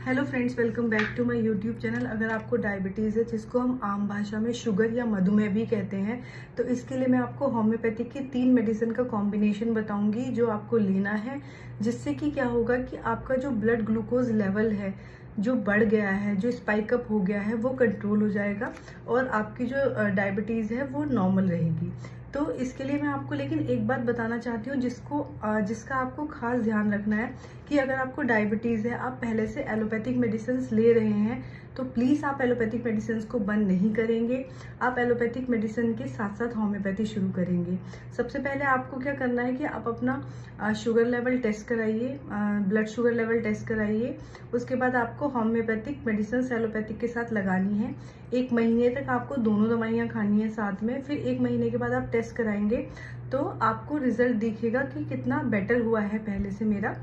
Hello friends, welcome back to my YouTube channel. अगर आपको diabetes है, जिसको हम आम भाषा में शुगर या मधुमेह भी कहते हैं, तो इसके लिए मैं आपको होम्योपैथिक की 3 मेडिसिन का कॉम्बिनेशन बताऊंगी जो आपको लेना है, जिससे कि क्या होगा कि आपका जो ब्लड ग्लूकोज लेवल है जो बढ़ गया है, जो स्पाइक अप हो गया है, वो कंट्रोल हो जाएगा और आपकी जो डायबिटीज़ है वो नॉर्मल रहेगी। तो इसके लिए मैं आपको लेकिन एक बात बताना चाहती हूँ जिसका आपको खास ध्यान रखना है कि अगर आपको डायबिटीज़ है, आप पहले से एलोपैथिक मेडिसिन ले रहे हैं, तो प्लीज़ आप एलोपैथिक मेडिसिन को बंद नहीं करेंगे। आप एलोपैथिक मेडिसिन के साथ साथ होम्योपैथी शुरू करेंगे। सबसे पहले आपको क्या करना है कि आप अपना शुगर लेवल टेस्ट कराइए, ब्लड शुगर लेवल टेस्ट कराइए। उसके बाद आपको होम्योपैथिक मेडिसिन एलोपैथिक के साथ लगानी है। 1 महीने तक आपको दोनों दवाइयाँ खानी है साथ में। फिर 1 महीने के बाद आप टेस्ट कराएंगे तो आपको रिजल्ट दिखेगा कि कितना बेटर हुआ है पहले से मेरा।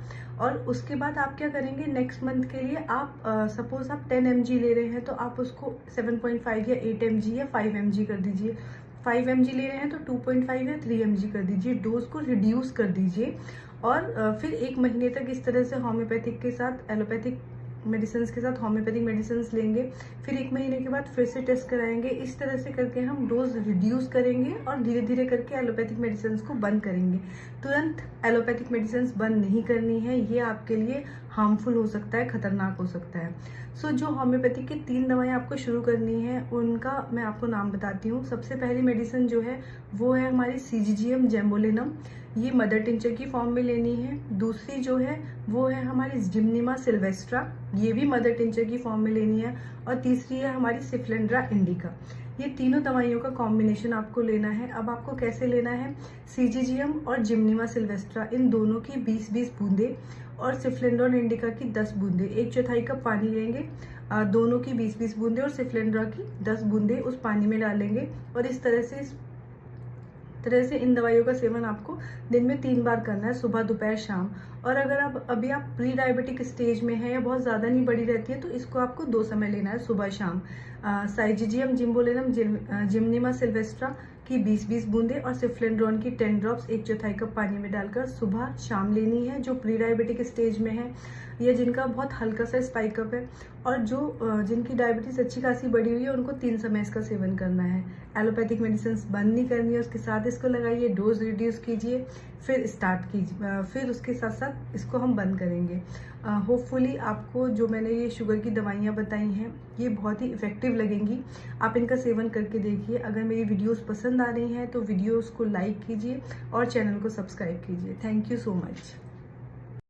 और उसके बाद आप क्या करेंगे, नेक्स्ट मंथ के लिए आप सपोज आप 10 mg ले रहे हैं तो आप उसको 7.5 या 8 mg या 5 mg कर दीजिए। 5 mg ले रहे हैं तो 2.5 या 3 mg कर दीजिए। डोज को रिड्यूस कर दीजिए और फिर 1 महीने तक इस तरह से होम्योपैथिक के साथ एलोपैथिक मेडिसिन के साथ होम्योपैथिक मेडिसिन लेंगे। फिर 1 महीने के बाद फिर से टेस्ट कराएंगे। इस तरह से करके हम डोज रिड्यूस करेंगे और धीरे धीरे करके एलोपैथिक मेडिसिन को बंद करेंगे। तुरंत एलोपैथिक मेडिसिन बंद नहीं करनी है, ये आपके लिए हार्मफुल हो सकता है, खतरनाक हो सकता है। जो होम्योपैथिक की 3 दवाएं आपको शुरू करनी है, उनका मैं आपको नाम बताती हूँ। सबसे पहली मेडिसिन जो है वो है हमारी सीजीजीएम जेम्बोलिनम, ये मदर टिंचर की फॉर्म में लेनी है। दूसरी जो है वो है हमारी जिम्निमा सिल्वेस्ट्रा, ये भी मदर टिंचर की फॉर्म में लेनी है। और तीसरी है हमारी सिफ्लेंड्रा इंडिका। ये तीनों दवाइयों का कॉम्बिनेशन आपको लेना है। अब आपको कैसे लेना है, सीजीजीएम और जिम्निमा सिल्वेस्ट्रा इन दोनों की 20-20 बूंदे और सिफ्लेंड्रा इंडिका की 10 बूंदे, 1/4 कप पानी लेंगे। दोनों की 20-20 बूंदे और सिफ्लेंड्रा की 10 बूंदे उस पानी में डालेंगे और इस तरह से इन दवाइयों का सेवन आपको दिन में 3 बार करना है, सुबह दोपहर शाम। और अगर अभी आप प्री डायबिटिक स्टेज में है या बहुत ज़्यादा नहीं बढ़ी रहती है तो इसको आपको 2 समय लेना है, सुबह शाम। साइजीजियम जिम्बोलिनम जिम्निमा सिल्वेस्ट्रा की 20-20 बूंदे और सिफ्लेंड्रॉन की 10 ड्रॉप्स 1/4 कप पानी में डालकर सुबह शाम लेनी है, जो प्री डायबिटिक स्टेज में है या जिनका बहुत हल्का सा स्पाइकअप है। और जिनकी डायबिटीज अच्छी खासी बढ़ी हुई है उनको 3 समय इसका सेवन करना है। एलोपैथिक मेडिसिन बंद नहीं करनी है, उसके साथ इसको लगाइए, डोज रिड्यूस कीजिए, फिर स्टार्ट कीजिए, फिर उसके साथ साथ इसको हम बंद करेंगे। होपफुली आपको जो मैंने ये शुगर की दवाइयाँ बताई हैं ये बहुत ही इफेक्टिव लगेंगी। आप इनका सेवन करके देखिए। अगर मेरी वीडियोस पसंद आ रही हैं तो वीडियोस को लाइक कीजिए और चैनल को सब्सक्राइब कीजिए। Thank you so much.